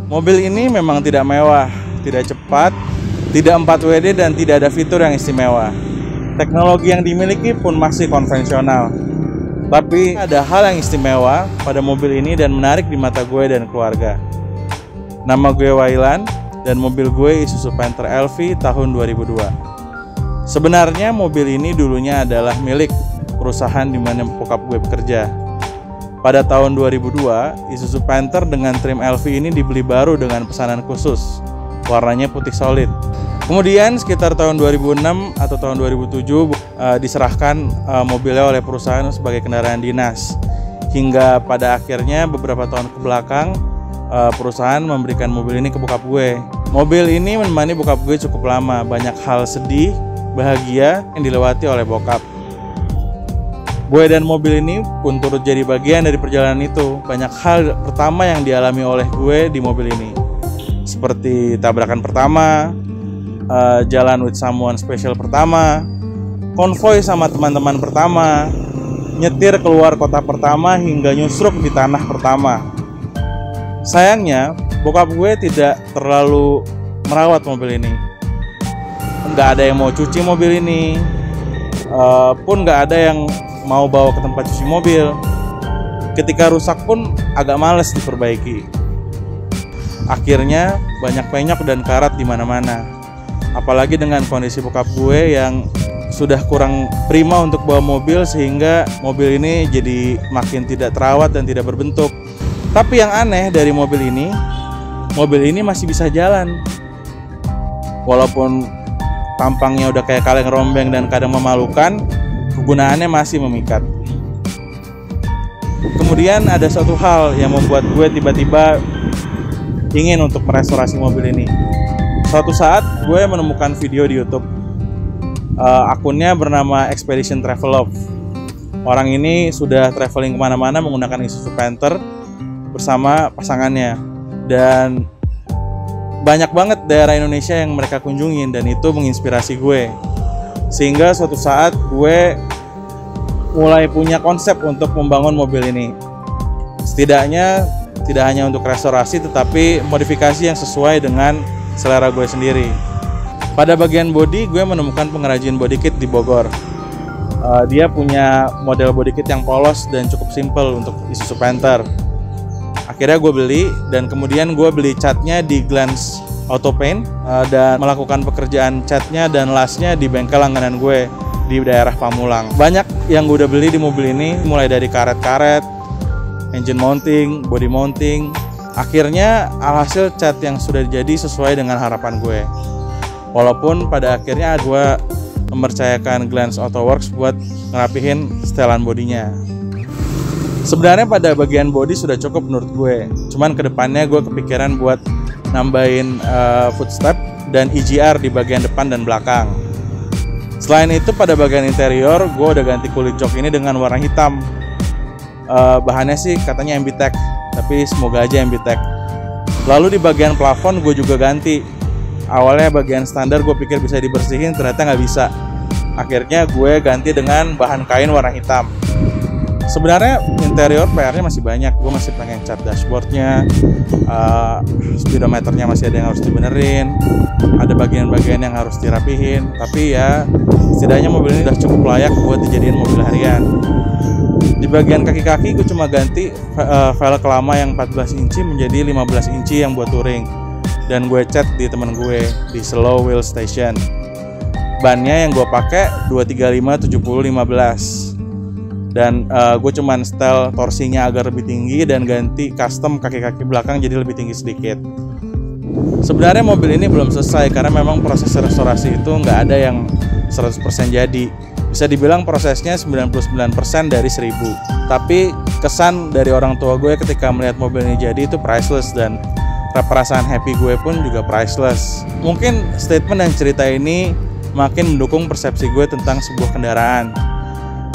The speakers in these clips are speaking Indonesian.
Mobil ini memang tidak mewah, tidak cepat, tidak 4WD dan tidak ada fitur yang istimewa. Teknologi yang dimiliki pun masih konvensional. Tapi ada hal yang istimewa pada mobil ini dan menarik di mata gue dan keluarga. Nama gue Wailan dan mobil gue Isuzu Panther LV tahun 2002. Sebenarnya mobil ini dulunya adalah milik perusahaan di mana bokap gue bekerja. Pada tahun 2002, Isuzu Panther dengan trim LV ini dibeli baru dengan pesanan khusus. Warnanya putih solid. Kemudian sekitar tahun 2006 atau tahun 2007 diserahkan mobilnya oleh perusahaan sebagai kendaraan dinas. Hingga pada akhirnya beberapa tahun ke belakang perusahaan memberikan mobil ini ke bokap gue. Mobil ini menemani bokap gue cukup lama. Banyak hal sedih, bahagia yang dilewati oleh bokap. Gue dan mobil ini pun turut jadi bagian dari perjalanan itu. Banyak hal pertama yang dialami oleh gue di mobil ini, seperti tabrakan pertama, jalan with someone special pertama, konvoy sama teman-teman pertama, nyetir keluar kota pertama, hingga nyusruk di tanah pertama. Sayangnya, bokap gue tidak terlalu merawat mobil ini. Nggak ada yang mau cuci mobil ini, pun nggak ada yang mau bawa ke tempat cuci mobil. Ketika rusak pun agak males diperbaiki. Akhirnya banyak penyok dan karat di mana-mana. Apalagi dengan kondisi bokap gue yang sudah kurang prima untuk bawa mobil, sehingga mobil ini jadi makin tidak terawat dan tidak berbentuk. Tapi yang aneh dari mobil ini masih bisa jalan. Walaupun tampangnya udah kayak kaleng rombeng dan kadang memalukan, kegunaannya masih memikat. Kemudian ada suatu hal yang membuat gue tiba-tiba ingin untuk merestorasi mobil ini. Suatu saat gue menemukan video di YouTube. Akunnya bernama Expedition Travelove. Orang ini sudah traveling kemana-mana menggunakan Isuzu Panther bersama pasangannya. Dan banyak banget daerah Indonesia yang mereka kunjungin, dan itu menginspirasi gue. Sehingga suatu saat gue mulai punya konsep untuk membangun mobil ini. Setidaknya tidak hanya untuk restorasi, tetapi modifikasi yang sesuai dengan selera gue sendiri. Pada bagian bodi, gue menemukan pengrajin body kit di Bogor. Dia punya model body kit yang polos dan cukup simple untuk Isuzu Panther. Akhirnya gue beli, dan kemudian gue beli catnya di Glance Auto Paint, dan melakukan pekerjaan catnya dan lasnya di bengkel langganan gue di daerah Pamulang. Banyak yang gue udah beli di mobil ini, mulai dari karet-karet, engine mounting, body mounting. Akhirnya alhasil cat yang sudah jadi sesuai dengan harapan gue. Walaupun pada akhirnya gue mempercayakan Glance Auto Works buat ngerapihin setelan bodinya. Sebenarnya pada bagian body sudah cukup menurut gue. Cuman kedepannya gue kepikiran buat nambahin footstep dan EGR di bagian depan dan belakang. Selain itu, pada bagian interior gue udah ganti kulit jok ini dengan warna hitam. Bahannya sih katanya MBTEC, tapi semoga aja MBTEC. Lalu di bagian plafon gue juga ganti. Awalnya bagian standar gue pikir bisa dibersihin, ternyata nggak bisa. Akhirnya gue ganti dengan bahan kain warna hitam. Sebenarnya interior PR-nya masih banyak. Gue masih pengen cat dashboardnya, speedometernya masih ada yang harus dibenerin, ada bagian-bagian yang harus dirapihin. Tapi ya setidaknya mobil ini udah cukup layak buat dijadiin mobil harian. Di bagian kaki-kaki gue cuma ganti velg lama yang 14 inci menjadi 15 inci yang buat touring. Dan gue cat di temen gue di Slow Wheel Station. Bannya yang gue pakai 235 70 15. Dan gue cuman setel torsinya agar lebih tinggi dan ganti custom kaki-kaki belakang jadi lebih tinggi sedikit. Sebenarnya mobil ini belum selesai karena memang proses restorasi itu nggak ada yang 100% jadi. Bisa dibilang prosesnya 99% dari 1000. Tapi kesan dari orang tua gue ketika melihat mobil ini jadi itu priceless, dan perasaan happy gue pun juga priceless. Mungkin statement dan cerita ini makin mendukung persepsi gue tentang sebuah kendaraan.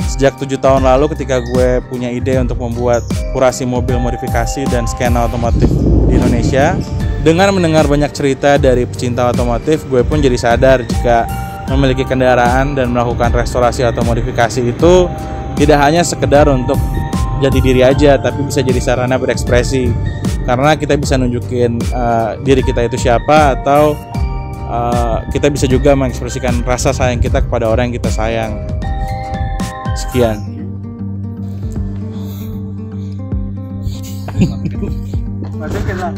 Sejak 7 tahun lalu ketika gue punya ide untuk membuat kurasi mobil modifikasi dan skena otomotif di Indonesia, dengan mendengar banyak cerita dari pecinta otomotif, gue pun jadi sadar jika memiliki kendaraan dan melakukan restorasi atau modifikasi itu tidak hanya sekedar untuk jati diri aja, tapi bisa jadi sarana berekspresi. Karena kita bisa nunjukin diri kita itu siapa, atau kita bisa juga mengekspresikan rasa sayang kita kepada orang yang kita sayang. Sekian. Masih kita